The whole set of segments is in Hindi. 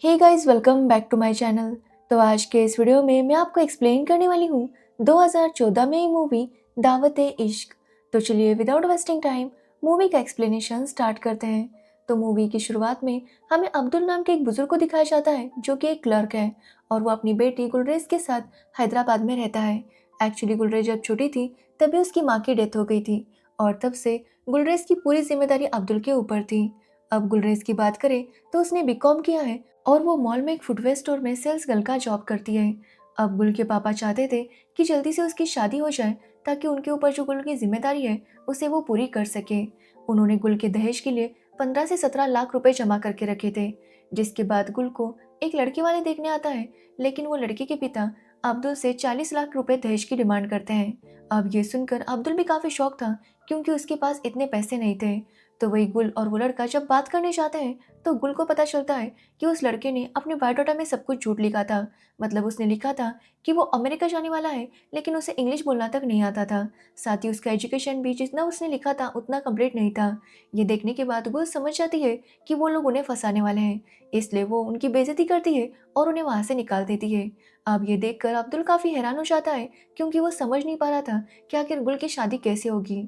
Hey guys, welcome back to my channel. तो आज के इस वीडियो में मैं आपको एक्सप्लेन करने वाली हूँ 2014 में ही मूवी दावत-ए-इश्क। तो चलिए विदाउट वेस्टिंग टाइम मूवी का एक्सप्लेनेशन स्टार्ट करते हैं। तो मूवी की शुरुआत में हमें अब्दुल नाम के एक बुजुर्ग को दिखाया जाता है जो कि एक क्लर्क है और वो अपनी बेटी गुलरेज के साथ हैदराबाद में रहता है। एक्चुअली गुलरेज जब छोटी थी तभी उसकी माँ की डेथ हो गई थी और तब से गुलरेज की पूरी जिम्मेदारी अब्दुल के ऊपर थी। अब गुलरेज की बात करें तो उसने बीकॉम किया है और वो मॉल में एक फुटवेयर स्टोर में सेल्स गर्ल का जॉब करती है। अब गुल के पापा चाहते थे कि जल्दी से उसकी शादी हो जाए ताकि उनके ऊपर जो गुल की जिम्मेदारी है उसे वो पूरी कर सके। उन्होंने गुल के दहेज के लिए 15 से 17 लाख रुपए जमा करके रखे थे, जिसके बाद गुल को एक लड़के वाले देखने आता है, लेकिन वो लड़के के पिता अब्दुल से 40 लाख रुपए दहेज की डिमांड करते हैं। अब ये सुनकर अब्दुल भी काफी शौक था क्योंकि उसके पास इतने पैसे नहीं थे। तो वही गुल और वो लड़का जब बात करने जाते हैं तो गुल को पता चलता है कि उस लड़के ने अपने बायोडाटा में सब कुछ झूठ लिखा था। मतलब उसने लिखा था कि वो अमेरिका जाने वाला है, लेकिन उसे इंग्लिश बोलना तक नहीं आता था। साथ ही उसका एजुकेशन भी जितना उसने लिखा था उतना कंप्लीट नहीं था। ये देखने के बाद गुल समझ जाती है कि वो लोग उन्हें फंसाने वाले हैं, इसलिए वो उनकी बेइज्जती करती है और उन्हें वहाँ से निकाल देती है। अब ये देखकर अब्दुल काफ़ी हैरान हो जाता है क्योंकि वो समझ नहीं पा रहा था कि आखिर गुल की शादी कैसे होगी।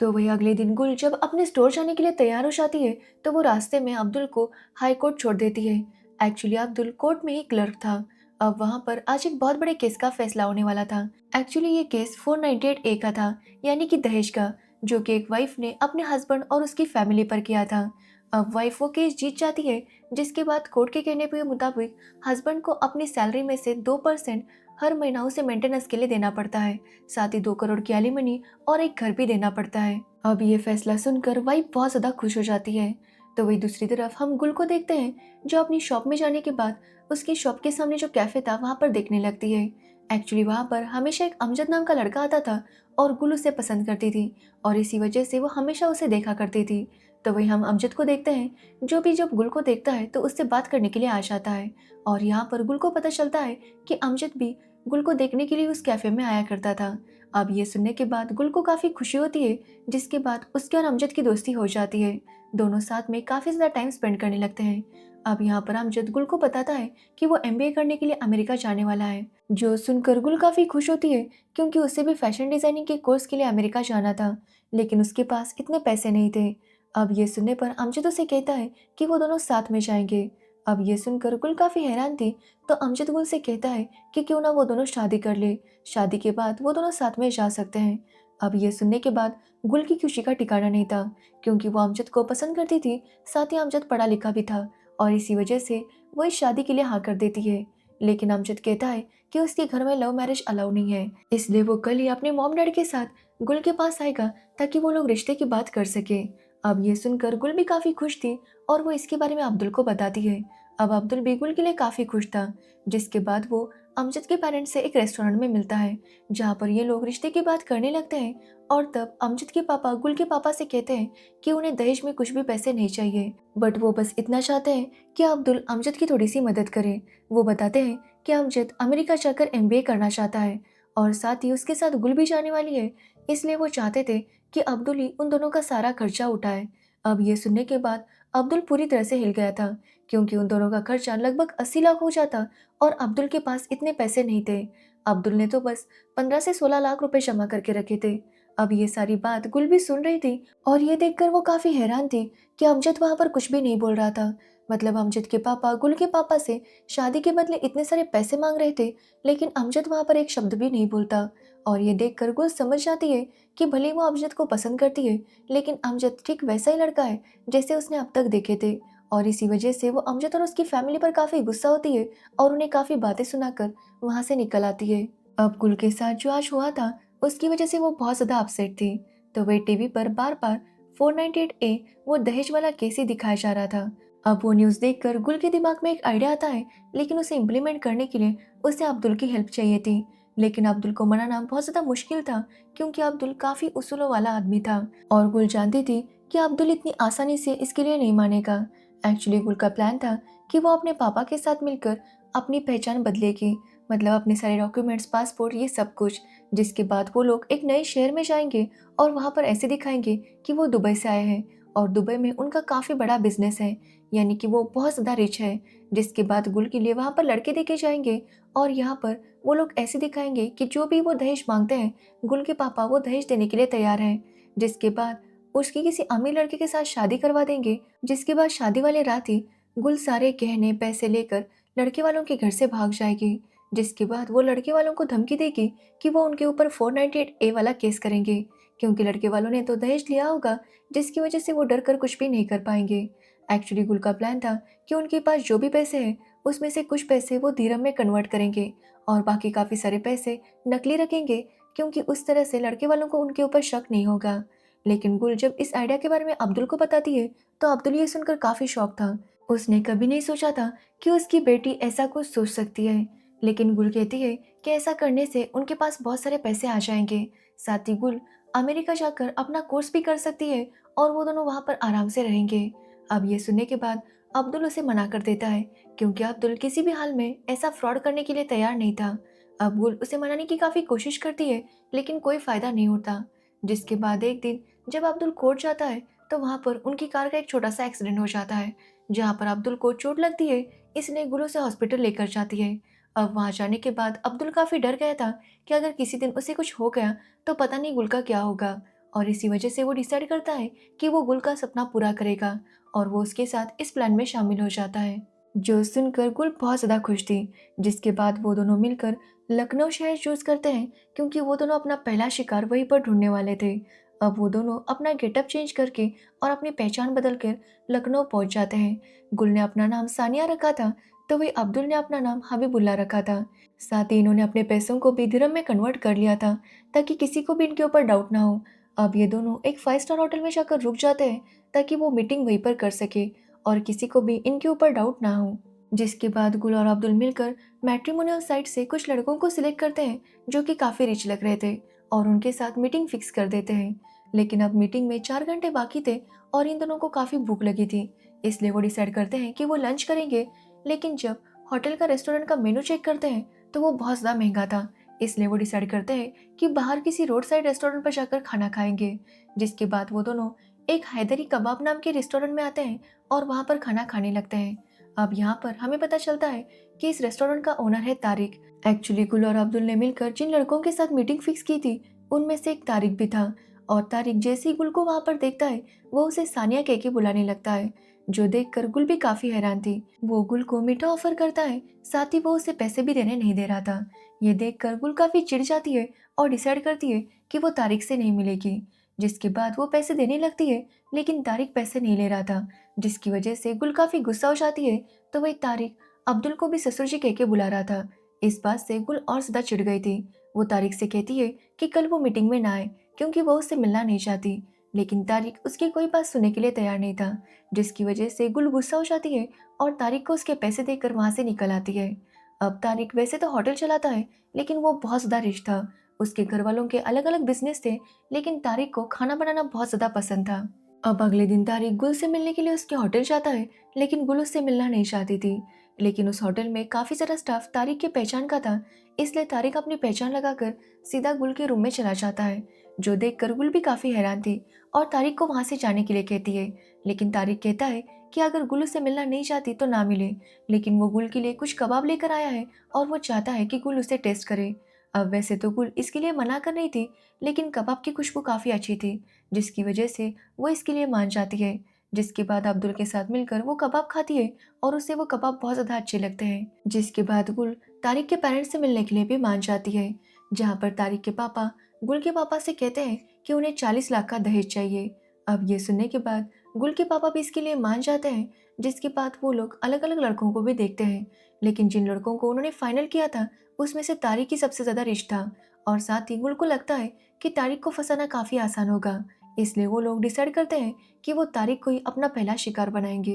तो वही अगले दिन गुल जब अपने स्टोर जाने के लिए तैयार हो जाती है तो वो रास्ते में अब्दुल को हाई कोर्ट छोड़ देती है। एक्चुअली अब्दुल कोर्ट में ही क्लर्क था। अब वहां पर आज एक बहुत बड़े केस का फैसला होने वाला था। एक्चुअली ये केस 498A का था, यानी कि दहेज का, जो कि एक वाइफ ने अपने हस्बैंड और उसकी फैमिली पर किया था। अब वाइफ वो केस जीत जाती है, जिसके बाद कोर्ट के कहने के मुताबिक हस्बैंड को अपनी सैलरी में से 2% हर महीना उसे मेंटेनेंस के लिए देना पड़ता है। साथ ही 2 करोड़ की एलिमनी और एक घर भी देना पड़ता है। अब ये फैसला सुनकर वाइफ बहुत ज्यादा खुश हो जाती है। तो वही दूसरी तरफ हम गुल को देखते हैं जो अपनी शॉप में जाने के बाद उसकी शॉप के सामने जो कैफे था वहां पर देखने लगती है। एक्चुअली वहां पर हमेशा एक अमजद नाम का लड़का आता था और गुल उसे पसंद करती थी और इसी वजह से वो हमेशा उसे देखा करती थी। तो वही हम अमजद को देखते हैं जो भी जब गुल को देखता है तो उससे बात करने के लिए आ जाता है। और यहाँ पर गुल को पता चलता है कि अमजद भी गुल को देखने के लिए उस कैफे में आया करता था। अब ये सुनने के बाद गुल को काफी खुशी होती है, जिसके बाद उसके और अमजद की दोस्ती हो जाती है। दोनों साथ में काफी ज्यादा टाइम स्पेंड करने लगते हैं। अब यहाँ पर अमजद गुल को बताता है कि वो एमबीए करने के लिए अमेरिका जाने वाला है, जो सुनकर गुल काफी खुश होती है क्योंकि उसे भी फैशन डिजाइनिंग के कोर्स के लिए अमेरिका जाना था, लेकिन उसके पास इतने पैसे नहीं थे। अब ये सुनने पर अमजद उसे कहता है कि वो दोनों साथ में जाएंगे। अब ये सुनकर गुल काफी हैरान थी, तो अमजद गुल से कहता है कि क्यों ना वो दोनों शादी कर ले, शादी के बाद वो दोनों साथ में जा सकते हैं। अब ये सुनने के बाद गुल की खुशी का ठिकाना नहीं था क्योंकि वो अमजद को पसंद करती थी। साथ ही अमजद पढ़ा लिखा भी था और इसी वजह से वो इस शादी के लिए हाँ कर देती है। लेकिन अमजद कहता है कि उसके घर में लव मैरिज अलाउ नहीं है, इसलिए वो कल ही अपने मॉम डैड के साथ गुल के पास आएगा ताकि वो लोग रिश्ते की बात कर सके। अब ये सुनकर गुल भी काफी खुश थी और वो इसके बारे में अब्दुल को बताती है। अब अब्दुल भी गुल के लिए काफी खुश था, जिसके बाद वो अमजद के पेरेंट्स से एक रेस्टोरेंट में मिलता है जहाँ पर ये लोग रिश्ते की बात करने लगते हैं। और तब अमजद के पापा गुल के पापा से कहते हैं कि उन्हें दहेज में कुछ भी पैसे नहीं चाहिए, बट वो बस इतना चाहते हैं कि अब्दुल अमजद की थोड़ी सी मदद करे। वो बताते हैं कि अमजद अमेरिका जाकर एमबीए करना चाहता है और साथ ही उसके साथ गुल भी जाने वाली है, इसलिए वो चाहते थे कि अब्दुल ही उन दोनों का सारा खर्चा उठाए। अब ये सुनने के बाद अब्दुल पूरी तरह से हिल गया था क्योंकि उन दोनों का खर्चा लगभग 80 लाख हो जाता और अब्दुल के पास इतने पैसे नहीं थे। अब्दुल ने तो बस 15 से 16 लाख रुपए जमा करके रखे थे। अब ये सारी बात गुल भी सुन रही थी और ये देखकर वो काफी हैरान थी कि अमजद वहां पर कुछ भी नहीं बोल रहा था। मतलब अमजद के पापा गुल के पापा से शादी के बदले इतने सारे पैसे मांग रहे थे, लेकिन अमजद वहां पर एक शब्द भी नहीं बोलता। और ये देखकर गुल समझ जाती है कि भले वो अमजद को पसंद करती है, लेकिन अमजद ठीक वैसा ही लड़का है जैसे उसने अब तक देखे थे। और इसी वजह से वो अमजद और उसकी फैमिली पर काफी गुस्सा होती है और उन्हें काफी बातें सुनाकर वहां से निकल आती है। अब गुल के साथ जो आज हुआ था उसकी वजह से वो बहुत ज्यादा अपसेट थी। तो वही टीवी पर बार बार 498A वो दहेज वाला केस ही दिखाया जा रहा था। अब वो न्यूज देखकर गुल के दिमाग में एक आइडिया आता है, लेकिन उसे इम्प्लीमेंट करने के लिए उसे अब्दुल की हेल्प चाहिए थी। लेकिन अब्दुल को मनाना बहुत ज्यादा मुश्किल था क्योंकि अब्दुल काफी उसूलों वाला आदमी था और गुल जानती थी कि अब्दुल इतनी आसानी से इसके लिए नहीं मानेगा। एक्चुअली गुल का प्लान था कि वो अपने पापा के साथ मिलकर अपनी पहचान बदलेगी, मतलब अपने सारे डॉक्यूमेंट्स, पासपोर्ट, ये सब कुछ, जिसके बाद वो लोग एक नए शहर में जाएंगे और वहां पर ऐसे दिखाएंगे कि वो दुबई से आए हैं और दुबई में उनका काफी बड़ा बिजनेस है। यानी कि वो बहुत ज़्यादा रिच है। जिसके बाद गुल के लिए वहाँ पर लड़के देखे जाएंगे और यहाँ पर वो लोग ऐसे दिखाएंगे कि जो भी वो दहेज मांगते हैं गुल के पापा वो दहेज देने के लिए तैयार हैं। जिसके बाद उसकी किसी अमीर लड़के के साथ शादी करवा देंगे। जिसके बाद शादी वाले रात ही गुल सारे गहने पैसे लेकर लड़के वालों के घर से भाग जाएगी। जिसके बाद वो लड़के वालों को धमकी देगी कि वो उनके ऊपर 498A वाला केस करेंगे, क्योंकि लड़के वालों ने तो दहेज लिया होगा, जिसकी वजह से वो डर कर कुछ भी नहीं कर पाएंगे। एक्चुअली गुल का प्लान था कि उनके पास जो भी पैसे हैं उसमें से कुछ पैसे वो धीरम में कन्वर्ट करेंगे और बाकी काफ़ी सारे पैसे नकली रखेंगे, क्योंकि उस तरह से लड़के वालों को उनके ऊपर शक नहीं होगा। लेकिन गुल जब इस आइडिया के बारे में अब्दुल को बताती है तो अब्दुल ये सुनकर काफ़ी शॉक था। उसने कभी नहीं सोचा था कि उसकी बेटी ऐसा कुछ सोच सकती है। लेकिन गुल कहती है कि ऐसा करने से उनके पास बहुत सारे पैसे आ जाएंगे। साथ ही गुल अमेरिका जाकर अपना कोर्स भी कर सकती है और वो दोनों वहाँ पर आराम से रहेंगे। अब ये सुनने के बाद अब्दुल उसे मना कर देता है, क्योंकि अब्दुल किसी भी हाल में ऐसा फ्रॉड करने के लिए तैयार नहीं था। अब गुल उसे मनाने की काफ़ी कोशिश करती है, लेकिन कोई फ़ायदा नहीं होता। जिसके बाद एक दिन जब अब्दुल कोर्ट जाता है तो वहाँ पर उनकी कार का एक छोटा सा एक्सीडेंट हो जाता है, जहाँ पर अब्दुल को चोट लगती है। इसलिए गुल उसे हॉस्पिटल लेकर जाती है। अब वहाँ जाने के बाद अब्दुल काफ़ी डर गया था कि अगर किसी दिन उसे कुछ हो गया तो पता नहीं गुल का क्या होगा, और इसी वजह से वो डिसाइड करता है कि वो गुल का सपना पूरा करेगा और वो उसके साथ इस प्लान में शामिल हो जाता है। जो सुनकर गुल बहुत ज़्यादा खुश थी। जिसके बाद वो दोनों मिलकर लखनऊ शहर चूज करते हैं, क्योंकि वो दोनों अपना पहला शिकार वहीं पर ढूंढने वाले थे। अब वो दोनों अपना गेटअप चेंज करके और अपनी पहचान बदल कर लखनऊ पहुंच जाते हैं। गुल ने अपना नाम सानिया रखा था, तो वही अब्दुल ने अपना नाम हबीबुल्ला रखा था। साथ ही इन्होंने अपने पैसों को भी दिरहम में कन्वर्ट कर लिया था, ताकि किसी को भी इनके ऊपर डाउट ना हो। अब ये दोनों एक 5 स्टार होटल में जाकर रुक जाते हैं, ताकि वो मीटिंग वहीं पर कर सके और किसी को भी इनके ऊपर डाउट ना हो। जिसके बाद गुल और अब्दुल मिलकर मैट्रिमोनियल साइट से कुछ लड़कों को सिलेक्ट करते हैं जो कि काफ़ी रिच लग रहे थे, और उनके साथ मीटिंग फिक्स कर देते हैं। लेकिन अब मीटिंग में 4 घंटे बाकी थे और इन दोनों को काफ़ी भूख लगी थी, इसलिए वो डिसाइड करते हैं कि वो लंच करेंगे। लेकिन जब होटल का रेस्टोरेंट का मेनू चेक करते हैं तो वो बहुत ज़्यादा महंगा था, इसलिए वो डिसाइड करते हैं कि बाहर किसी रोड साइड रेस्टोरेंट पर जाकर खाना खाएंगे। जिसके बाद वो दोनों एक हैदरी कबाब नाम के रेस्टोरेंट में आते हैं और वहाँ पर खाना खाने लगते हैं। अब यहाँ पर हमें पता चलता है कि इस रेस्टोरेंट का ओनर है तारिक। एक्चुअली गुल और अब्दुल ने मिलकर जिन लड़कों के साथ मीटिंग फिक्स की थी उनमें से एक तारिक भी था, और तारिक जैसे ही गुल को वहाँ पर देखता है वो उसे सानिया कह के बुलाने लगता है, जो देखकर गुल भी काफी हैरान थी। वो गुल को मीठा ऑफर करता है, साथ ही वो उसे पैसे भी देने नहीं दे रहा था। ये देखकर गुल काफी चिढ़ जाती है और डिसाइड करती है कि वो तारिक से नहीं मिलेगी। जिसके बाद वो पैसे देने लगती है, लेकिन तारिक पैसे नहीं ले रहा था, जिसकी वजह से गुल काफी गुस्सा हो जाती है। तो वही तारिक अब्दुल को भी ससुर जी कह के बुला रहा था। इस बात से गुल और ज्यादा चिढ़ गई थी। वो तारिक से कहती है कि कल वो मीटिंग में ना आए, क्योंकि वो उससे मिलना नहीं चाहती। लेकिन तारिक उसकी कोई बात सुनने के लिए तैयार नहीं था, जिसकी वजह से गुल गुस्सा हो जाती है और तारिक को उसके पैसे देकर वहां से निकल आती है। अब तारिक वैसे तो होटल चलाता है, लेकिन वो बहुत ज्यादा रिच था। उसके घर वालों के अलग अलग बिजनेस थे, लेकिन तारिक को खाना बनाना बहुत ज्यादा पसंद था। अब अगले दिन तारिक गुल से मिलने के लिए उसके होटल जाता है, लेकिन गुल उससे मिलना नहीं चाहती थी। लेकिन उस होटल में काफी सारा स्टाफ तारिक के पहचान का था, इसलिए तारिक अपनी पहचान लगाकर सीधा गुल के रूम में चला जाता है, जो देखकर गुल भी काफी हैरान थी और तारिक को वहां से जाने के लिए कहती है। लेकिन तारिक कहता है कि अगर गुल उससे मिलना नहीं चाहती तो ना मिले, लेकिन वो गुल के लिए कुछ कबाब लेकर आया है और वो चाहता है कि गुल उसे टेस्ट करे। अब वैसे तो गुल इसके लिए मना कर रही थी, लेकिन कबाब की खुशबू काफी अच्छी थी, जिसकी वजह से वो इसके लिए मान जाती है। जिसके बाद अब्दुल के साथ मिलकर वो कबाब खाती है और उसे वो कबाब बहुत ज़्यादा अच्छे लगते हैं। जिसके बाद गुल तारिक के पेरेंट्स से मिलने के लिए भी मान जाती है, जहाँ पर तारिक के पापा गुल के पापा से कहते हैं कि उन्हें 40 लाख का दहेज चाहिए। अब ये सुनने के बाद गुल के पापा भी इसके लिए मान जाते हैं। जिसके बाद वो लोग अलग अलग लड़कों को भी देखते हैं, लेकिन जिन लड़कों को उन्होंने फाइनल किया था उसमें से तारिक ही सबसे ज़्यादा रिच था, और साथ ही गुल को लगता है कि तारिक को फंसाना काफ़ी आसान होगा, इसलिए वो लोग डिसाइड करते हैं कि वो तारिक को ही अपना पहला शिकार बनाएंगे।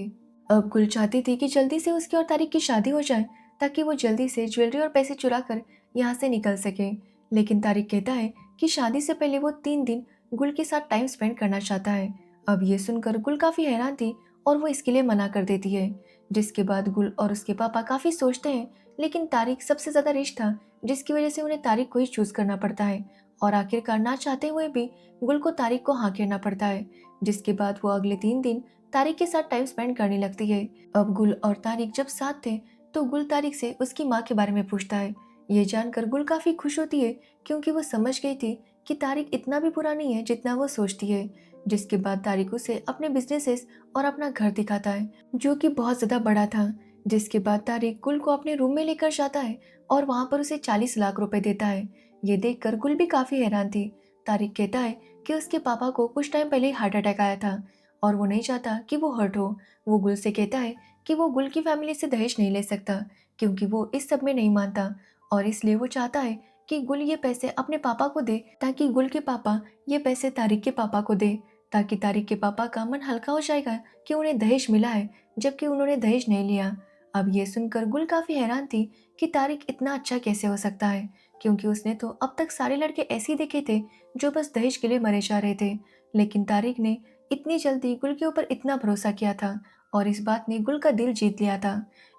अब गुल चाहती थी कि जल्दी से उसकी और तारिक की शादी हो जाए, ताकि वो जल्दी से ज्वेलरी और पैसे चुरा कर यहाँ से निकल सके। लेकिन तारिक कहता है कि शादी से पहले वो 3 दिन गुल के साथ टाइम स्पेंड करना चाहता है। अब ये सुनकर गुल काफ़ी हैरान थी और वो इसके लिए मना कर देती है। जिसके बाद गुल और उसके पापा काफ़ी सोचते हैं, लेकिन तारिक सबसे ज़्यादा रिच था, जिसकी वजह से उन्हें तारिक को ही चूज़ करना पड़ता है, और आखिरकार ना चाहते हुए भी गुल को तारिक को हाँ कहना पड़ता है। जिसके बाद वो अगले 3 दिन तारिक के साथ टाइम स्पेंड करने लगती है। अब गुल और तारिक जब साथ थे तो गुल तारिक से उसकी माँ के बारे में पूछता है। ये जानकर गुल काफी खुश होती है क्योंकि वो समझ गई थी कि तारिक इतना भी बुरा नहीं है जितना वो सोचती है। जिसके बाद तारिक उसे अपने बिजनेसेस और अपना घर दिखाता है जो कि बहुत ज्यादा बड़ा था। जिसके बाद तारिक गुल को अपने रूम में लेकर जाता है और वहां पर उसे 40 लाख रुपए देता है। ये देखकर गुल भी काफी हैरान थी। तारिक कहता है कि उसके पापा को कुछ टाइम पहले हार्ट अटैक आया था और वो नहीं चाहता कि वो हर्ट हो। वो गुल से कहता है कि वो गुल की फैमिली से दहेज नहीं ले सकता क्योंकि वो इस सब में नहीं मानता और इसलिए वो चाहता है कि गुल ये पैसे अपने पापा को दे ताकि गुल के पापा ये पैसे तारिक के पापा को दे, ताकि तारिक के पापा का मन हल्का हो जाएगा कि उन्हें दहेज मिला है जबकि उन्होंने दहेज नहीं लिया। अब ये सुनकर गुल काफी हैरान थी कि तारिक इतना अच्छा कैसे हो सकता है क्योंकि उसने तो अब तक सारे लड़के ऐसे ही देखे थे जो बस दहेज के लिए मरे जा रहे थे। लेकिन तारिक ने इतनी जल्दी गुल के ऊपर इतना भरोसा किया था और इस बात ने गुल का दिल जीत लिया था।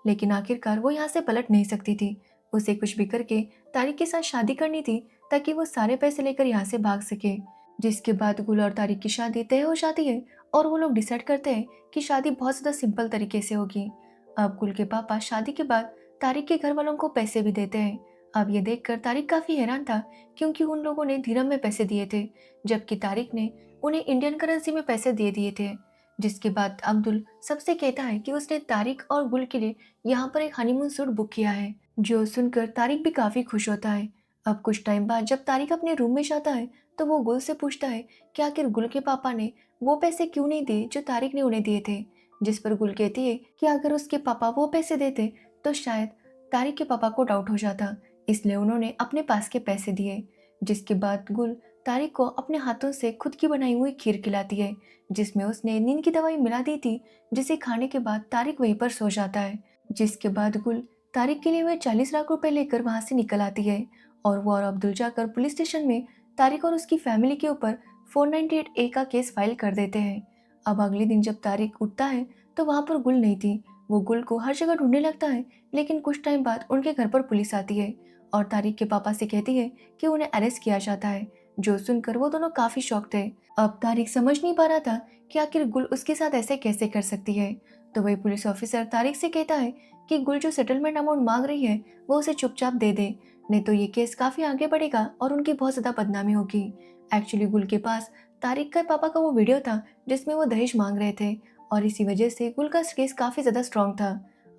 लेकिन आखिरकार वो यहाँ से पलट नहीं सकती थी। उसे कुछ भी करके तारिक के साथ शादी करनी थी ताकि वो सारे पैसे लेकर यहाँ से भाग सके। जिसके बाद गुल और तारिक की शादी तय हो जाती है और वो लोग डिसाइड करते हैं कि शादी बहुत ज़्यादा सिंपल तरीके से होगी। अब गुल के पापा शादी के बाद तारिक के घर वालों को पैसे भी देते हैं। अब ये देखकर तारिक काफ़ी हैरान था क्योंकि उन लोगों ने धीरम में पैसे दिए थे जबकि तारिक ने उन्हें इंडियन करेंसी में पैसे दे दिए थे। जिसके बाद अब्दुल सबसे कहता है कि उसने तारिक और गुल के लिए यहाँ पर एक हनीमून सूट बुक किया है, जो सुनकर तारिक भी काफ़ी खुश होता है। अब कुछ टाइम बाद जब तारिक अपने रूम में जाता है तो वो गुल से पूछता है कि आखिर गुल के पापा ने वो पैसे क्यों नहीं दिए जो तारिक ने उन्हें दिए थे। जिस पर गुल कहती है कि अगर उसके पापा वो पैसे देते तो शायद तारिक के पापा को डाउट हो जाता, इसलिए उन्होंने अपने पास के पैसे दिए। जिसके बाद गुल तारिक को अपने हाथों से खुद की बनाई हुई खीर खिलाती है जिसमें उसने नींद की दवाई मिला दी थी, जिसे खाने के बाद तारिक वहीं पर सो जाता है। जिसके बाद गुल तारिक के लिए वह 40 लाख रुपए लेकर वहां से निकल आती है और वो और अब्दुल जाकर पुलिस स्टेशन में तारिक और उसकी फैमिली के ऊपर 498A का केस फाइल कर देते हैं। अब अगले दिन जब तारिक उठता है तो वहां पर गुल नहीं थी। वो गुल को हर जगह ढूंढने लगता है लेकिन कुछ टाइम बाद उनके घर पर पुलिस आती है और तारिक के पापा से कहती है कि उन्हें अरेस्ट किया जाता है, जो सुनकर वो दोनों काफी शॉक थे। अब तारिक समझ नहीं पा रहा था कि आखिर गुल उसके साथ ऐसे कैसे कर सकती है। तो वही पुलिस ऑफिसर तारिक से कहता है कि गुल जो सेटलमेंट अमाउंट मांग रही है वो उसे चुपचाप दे दे, नहीं तो ये केस काफी आगे बढ़ेगा और उनकी बहुत ज्यादा बदनामी होगी। एक्चुअली गुल के पास तारिक के पापा का वो वीडियो था जिसमें वो दहेज मांग रहे थे और इसी वजह से गुल का केस काफी ज्यादा स्ट्रांग था।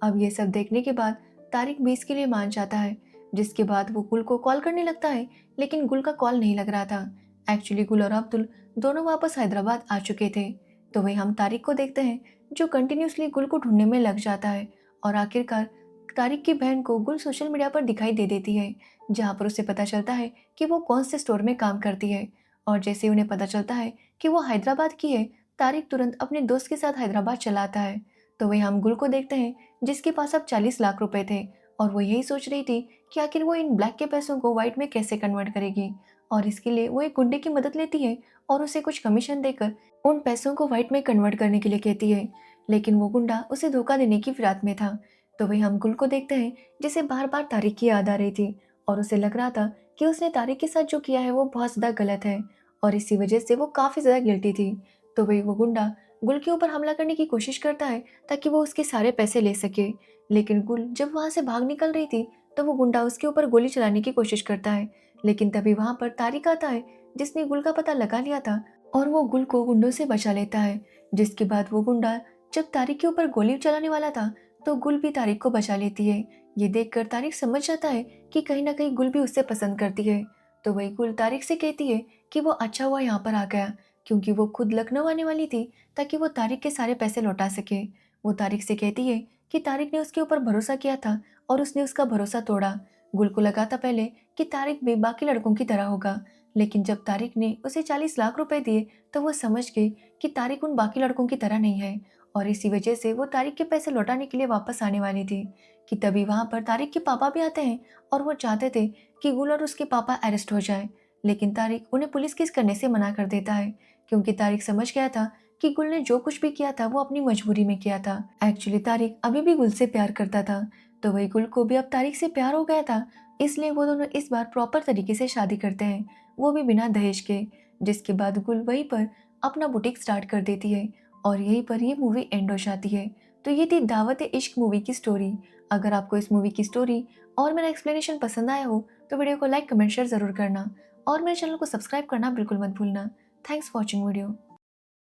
अब ये सब देखने के बाद तारिक भी इसके लिए मान जाता है। जिसके बाद वो गुल को कॉल करने लगता है लेकिन गुल का कॉल नहीं लग रहा था। एक्चुअली गुल और अब्दुल दोनों वापस हैदराबाद आ चुके थे। तो वही हम तारिक को देखते हैं जो कंटिन्यूसली गुल को ढूंढने में लग जाता है और आखिरकार तारिक की बहन को गुल सोशल मीडिया पर दिखाई दे देती है, जहाँ पर उसे पता चलता है कि वो कौन से स्टोर में काम करती है। और जैसे उन्हें पता चलता है कि वो हैदराबाद की है, तारिक तुरंत अपने दोस्त के साथ हैदराबाद चला आता है। तो वही हम गुल को देखते हैं जिसके पास अब 40 लाख रुपए थे और वो यही सोच रही थी कि आखिर वो इन ब्लैक के पैसों को व्हाइट में कैसे कन्वर्ट करेगी। और इसके लिए वो एक गुंडे की मदद लेती है और उसे कुछ कमीशन देकर उन पैसों को व्हाइट में कन्वर्ट करने के लिए कहती है, लेकिन वो गुंडा उसे धोखा देने की फिराक में था। तो वही हम गुल को देखते हैं जिसे बार बार तारिक की याद आ रही थी और उसे लग रहा था कि उसने तारिक के साथ जो किया है वो बहुत ज़्यादा गलत है और इसी वजह से वो काफ़ी ज़्यादा गिल्टी थी। तो वही वो गुंडा गुल के ऊपर हमला करने की कोशिश करता है ताकि वो उसके सारे पैसे ले सके। लेकिन गुल जब वहाँ से भाग निकल रही थी तो वो गुंडा उसके ऊपर गोली चलाने की कोशिश करता है, लेकिन तभी वहाँ पर तारिक आता है जिसने गुल का पता लगा लिया था और वो गुल को गुंडों से बचा लेता है। जिसके बाद वो गुंडा जब तारिक के ऊपर गोली चलाने वाला था तो गुल भी तारिक को बचा लेती है। ये देखकर तारिक समझ जाता है कि कहीं ना कहीं गुल भी उससे पसंद करती है। तो वही गुल तारिक से कहती है कि वो अच्छा हुआ यहाँ पर आ गया क्योंकि वो खुद लखनऊ आने वाली थी ताकि वो तारिक के सारे पैसे लौटा सके। वो तारिक से कहती है कि तारिक ने उसके ऊपर भरोसा किया था और उसने उसका भरोसा तोड़ा। गुल को लगा था पहले कि तारिक भी बाकी लड़कों की तरह होगा, लेकिन जब तारिक ने उसे 40 लाख रुपए दिए तो वो समझ गई कि तारिक उन बाकी लड़कों की तरह नहीं है और इसी वजह से वो तारिक के पैसे लौटाने के लिए वापस आने वाली थी कि तभी वहाँ पर तारिक के पापा भी आते हैं और वो चाहते थे कि गुल और उसके पापा अरेस्ट हो जाए, लेकिन तारिक उन्हें पुलिस केस करने से मना कर देता है क्योंकि तारिक समझ गया था कि गुल ने जो कुछ भी किया था वो अपनी मजबूरी में किया था। एक्चुअली तारिक अभी भी गुल से प्यार करता था, तो वही गुल को भी अब तारिक से प्यार हो गया था, इसलिए वो दोनों इस बार प्रॉपर तरीके से शादी करते हैं, वो भी बिना दहेज के। जिसके बाद गुल वहीं पर अपना बुटीक स्टार्ट कर देती है और यहीं पर ये मूवी एंड हो जाती है। तो ये थी दावत इश्क मूवी की स्टोरी। अगर आपको इस मूवी की स्टोरी और मेरा एक्सप्लेनेशन पसंद आया हो तो वीडियो को लाइक कमेंट शेयर ज़रूर करना और मेरे चैनल को सब्सक्राइब करना बिल्कुल मत भूलना। Thanks for watching video.